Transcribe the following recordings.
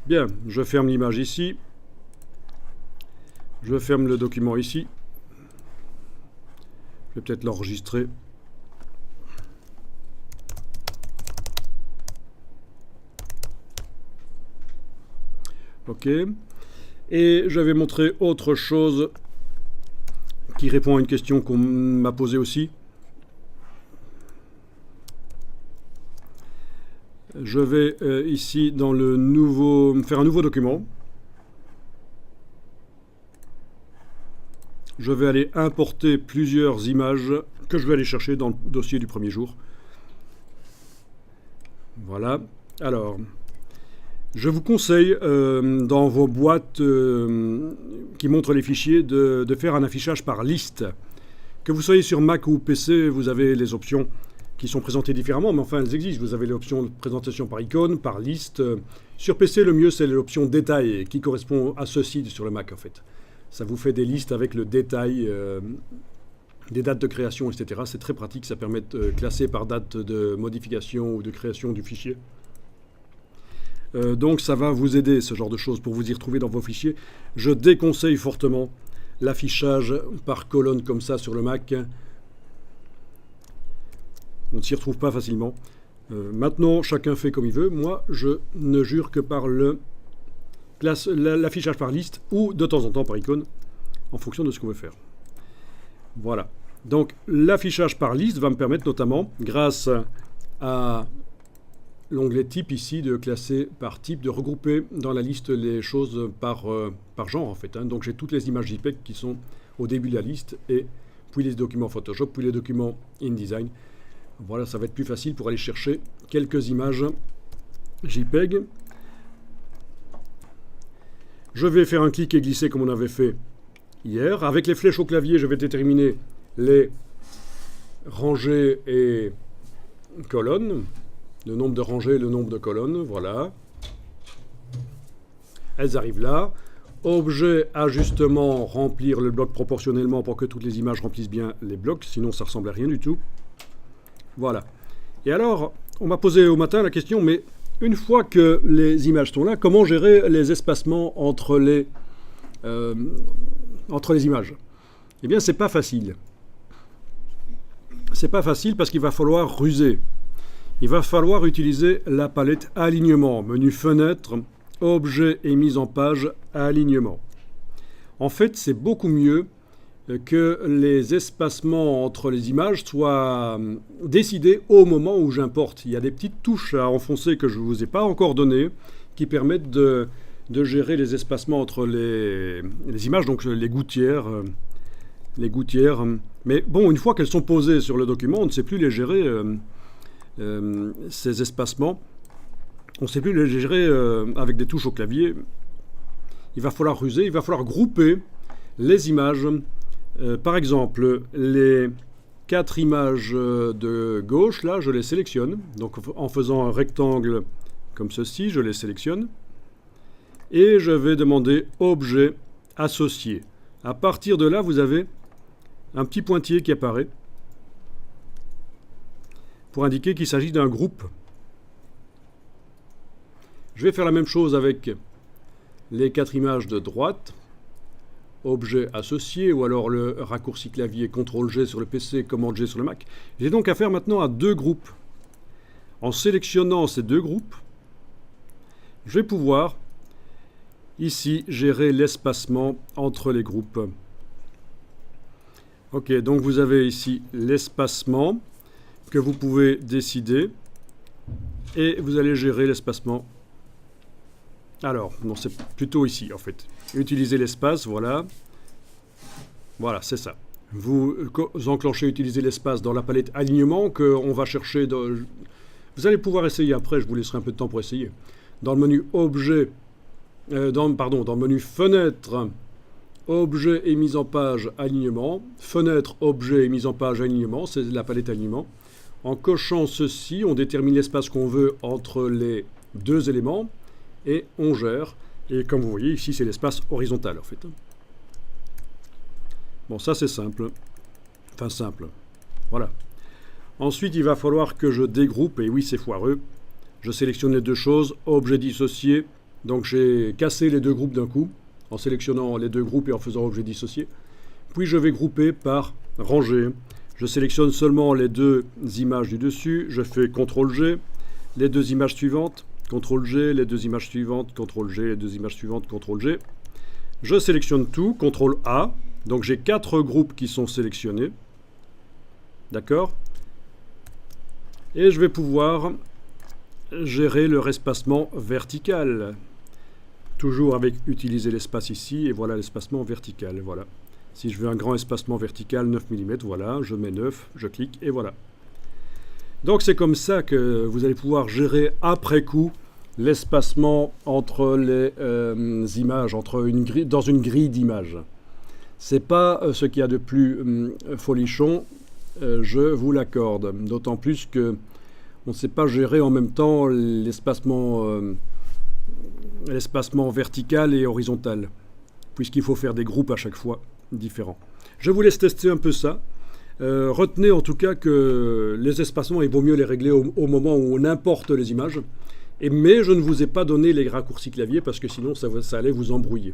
Bien, je ferme l'image ici. Je ferme le document ici. Je vais peut-être l'enregistrer. OK. Et je vais montrer autre chose qui répond à une question qu'on m'a posée aussi. Je vais ici dans le faire un nouveau document. Je vais aller importer plusieurs images que je vais aller chercher dans le dossier du premier jour. Voilà. Alors, je vous conseille dans vos boîtes qui montrent les fichiers de faire un affichage par liste. Que vous soyez sur Mac ou PC, vous avez les options qui sont présentées différemment, mais enfin elles existent. Vous avez l'option de présentation par icône, par liste. Sur PC, le mieux c'est l'option détail qui correspond à ceci sur le Mac en fait. Ça vous fait des listes avec le détail, des dates de création, etc. C'est très pratique, ça permet de classer par date de modification ou de création du fichier. Donc ça va vous aider, ce genre de choses, pour vous y retrouver dans vos fichiers. Je déconseille fortement l'affichage par colonne comme ça sur le Mac. On ne s'y retrouve pas facilement. Maintenant, chacun fait comme il veut. Moi, je ne jure que par l'affichage par liste ou de temps en temps par icône, en fonction de ce qu'on veut faire. Voilà. Donc l'affichage par liste va me permettre notamment, grâce à l'onglet type ici, de classer par type, de regrouper dans la liste les choses par genre en fait. Donc j'ai toutes les images JPEG qui sont au début de la liste, et puis les documents Photoshop, puis les documents InDesign. Voilà, ça va être plus facile pour aller chercher quelques images JPEG. Je vais faire un clic et glisser comme on avait fait hier. Avec les flèches au clavier, je vais déterminer les rangées et colonnes. Le nombre de rangées et le nombre de colonnes, voilà. Elles arrivent là. Objet, ajustement, remplir le bloc proportionnellement pour que toutes les images remplissent bien les blocs, sinon ça ressemble à rien du tout. Voilà. Et alors, on m'a posé au matin la question, mais une fois que les images sont là, comment gérer les espacements entre les images? Eh bien, c'est pas facile. C'est pas facile parce qu'il va falloir ruser. Il va falloir utiliser la palette alignement, menu fenêtre, objet et mise en page, alignement. En fait, c'est beaucoup mieux que les espacements entre les images soient décidés au moment où j'importe. Il y a des petites touches à enfoncer que je ne vous ai pas encore données qui permettent de gérer les espacements entre les images, donc les gouttières. Mais bon, une fois qu'elles sont posées sur le document, on ne sait plus les gérer, ces espacements. On ne sait plus les gérer avec des touches au clavier. Il va falloir ruser, il va falloir grouper les images. Par exemple, les 4 images de gauche, là, je les sélectionne. Donc en faisant un rectangle comme ceci, je les sélectionne. Et je vais demander objet associé. À partir de là, vous avez un petit pointillé qui apparaît pour indiquer qu'il s'agit d'un groupe. Je vais faire la même chose avec les 4 images de droite. Objet associé, ou alors le raccourci clavier CTRL-G sur le PC, Command-G sur le Mac. J'ai donc affaire maintenant à 2 groupes. En sélectionnant ces 2 groupes, je vais pouvoir ici gérer l'espacement entre les groupes. Ok, donc vous avez ici l'espacement que vous pouvez décider et vous allez gérer l'espacement. Alors, non, c'est plutôt ici en fait. Utilisez l'espace, voilà. Voilà, c'est ça. Vous enclenchez utiliser l'espace dans la palette alignement qu'on va chercher. Vous allez pouvoir essayer après, je vous laisserai un peu de temps pour essayer. Dans le menu objet, dans le menu fenêtre, objet et mise en page alignement. Fenêtre, objet et mise en page alignement, c'est la palette alignement. En cochant ceci, on détermine l'espace qu'on veut entre les 2 éléments et on gère. Et comme vous voyez, ici, c'est l'espace horizontal, en fait. Bon, ça, c'est simple. Enfin, simple. Voilà. Ensuite, il va falloir que je dégroupe. Et oui, c'est foireux. Je sélectionne les 2 choses. Objet dissocié. Donc j'ai cassé les deux groupes d'un coup, en sélectionnant les deux groupes et en faisant objet dissocié. Puis je vais grouper par rangée. Je sélectionne seulement les deux images du dessus, je fais CTRL-G, les deux images suivantes, CTRL-G, les deux images suivantes, CTRL-G, les deux images suivantes, CTRL-G. Je sélectionne tout, CTRL-A, donc j'ai 4 groupes qui sont sélectionnés. D'accord? Et je vais pouvoir gérer leur espacement vertical. Toujours avec utiliser l'espace ici, et voilà l'espacement vertical, voilà. Si je veux un grand espacement vertical, 9 mm, voilà, je mets 9, je clique, et voilà. Donc c'est comme ça que vous allez pouvoir gérer après coup l'espacement entre les images, dans une grille d'images. C'est pas ce qu'il y a de plus folichon, je vous l'accorde. D'autant plus que on ne sait pas gérer en même temps l'espacement vertical et horizontal, puisqu'il faut faire des groupes à chaque fois différents. Je vous laisse tester un peu ça. Retenez en tout cas que les espacements, il vaut mieux les régler au moment où on importe les images. Mais je ne vous ai pas donné les raccourcis clavier parce que sinon ça allait vous embrouiller.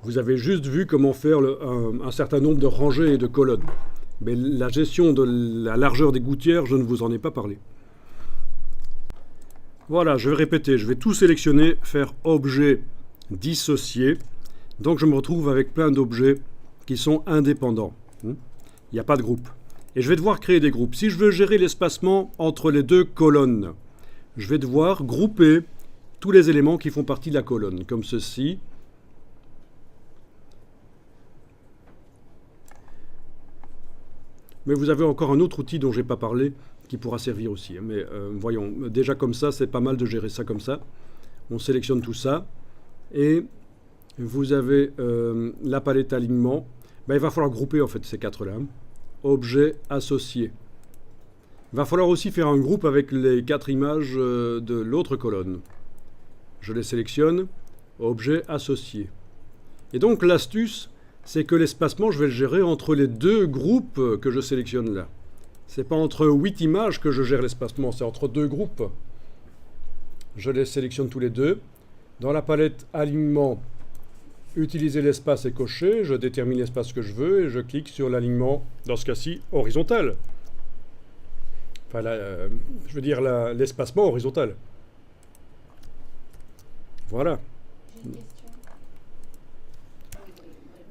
Vous avez juste vu comment faire un certain nombre de rangées et de colonnes. Mais la gestion de la largeur des gouttières, je ne vous en ai pas parlé. Voilà, je vais répéter, je vais tout sélectionner, faire objet dissocié. Donc je me retrouve avec plein d'objets qui sont indépendants. Il n'y a pas de groupe. Et je vais devoir créer des groupes. Si je veux gérer l'espacement entre les deux colonnes, je vais devoir grouper tous les éléments qui font partie de la colonne, comme ceci. Mais vous avez encore un autre outil dont je n'ai pas parlé, qui pourra servir aussi. Mais voyons, déjà comme ça, c'est pas mal de gérer ça comme ça. On sélectionne tout ça. Et vous avez la palette alignement. Il va falloir grouper en fait ces quatre-là. Objet associé. Il va falloir aussi faire un groupe avec les 4 images de l'autre colonne. Je les sélectionne. Objet associé. Et donc l'astuce, c'est que l'espacement, je vais le gérer entre les deux groupes que je sélectionne là. C'est pas entre 8 images que je gère l'espacement, c'est entre deux groupes. Je les sélectionne tous les deux. Dans la palette alignement, utiliser l'espace est coché. Je détermine l'espace que je veux et je clique sur l'alignement, dans ce cas-ci, horizontal. Enfin, je veux dire l'espacement horizontal. Voilà.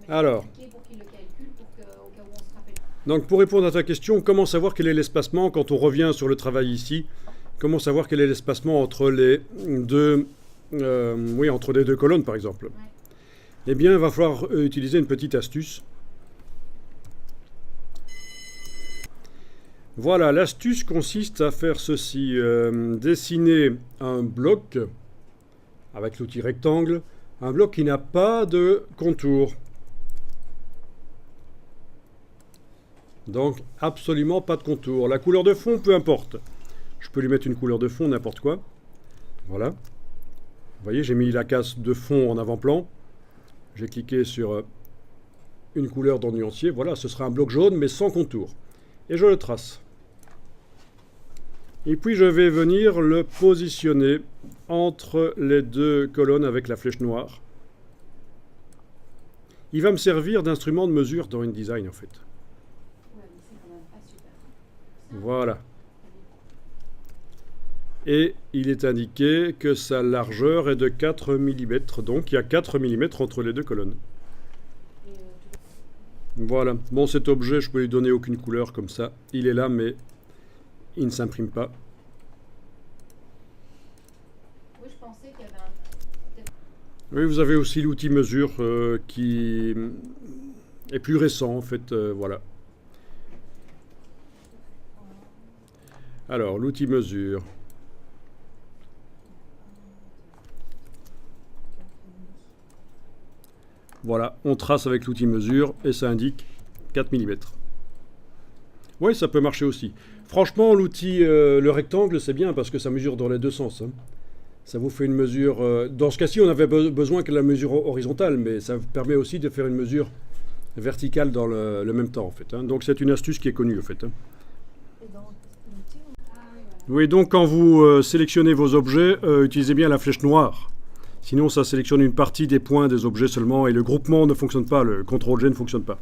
Alors, donc pour répondre à ta question, comment savoir quel est l'espacement quand on revient sur le travail ici? Comment savoir quel est l'espacement entre les deux, entre les deux colonnes par exemple? Eh bien, il va falloir utiliser une petite astuce. Voilà, l'astuce consiste à faire ceci, dessiner un bloc avec l'outil rectangle, un bloc qui n'a pas de contour. Donc, absolument pas de contour. La couleur de fond, peu importe. Je peux lui mettre une couleur de fond, n'importe quoi. Voilà. Vous voyez, j'ai mis la case de fond en avant-plan. J'ai cliqué sur une couleur dans nuancier. Voilà, ce sera un bloc jaune, mais sans contour. Et je le trace. Et puis, je vais venir le positionner entre les deux colonnes avec la flèche noire. Il va me servir d'instrument de mesure dans InDesign, en fait. Voilà. Et il est indiqué que sa largeur est de 4 mm. Donc il y a 4 mm entre les deux colonnes. Voilà. Bon, cet objet, je peux lui donner aucune couleur comme ça. Il est là, mais il ne s'imprime pas. Oui, je pensais qu'il y avait Oui, vous avez aussi l'outil mesure qui est plus récent, en fait. Voilà. Alors, l'outil mesure. Voilà, on trace avec l'outil mesure et ça indique 4 mm. Oui, ça peut marcher aussi. Franchement, l'outil, le rectangle, c'est bien parce que ça mesure dans les deux sens. Hein. Ça vous fait une mesure... dans ce cas-ci, on avait besoin que la mesure horizontale, mais ça vous permet aussi de faire une mesure verticale dans le même temps, en fait. Hein. Donc, c'est une astuce qui est connue, en fait. Hein. Oui, donc quand vous sélectionnez vos objets, utilisez bien la flèche noire. Sinon, ça sélectionne une partie des points des objets seulement et le groupement ne fonctionne pas, le CTRL-G ne fonctionne pas.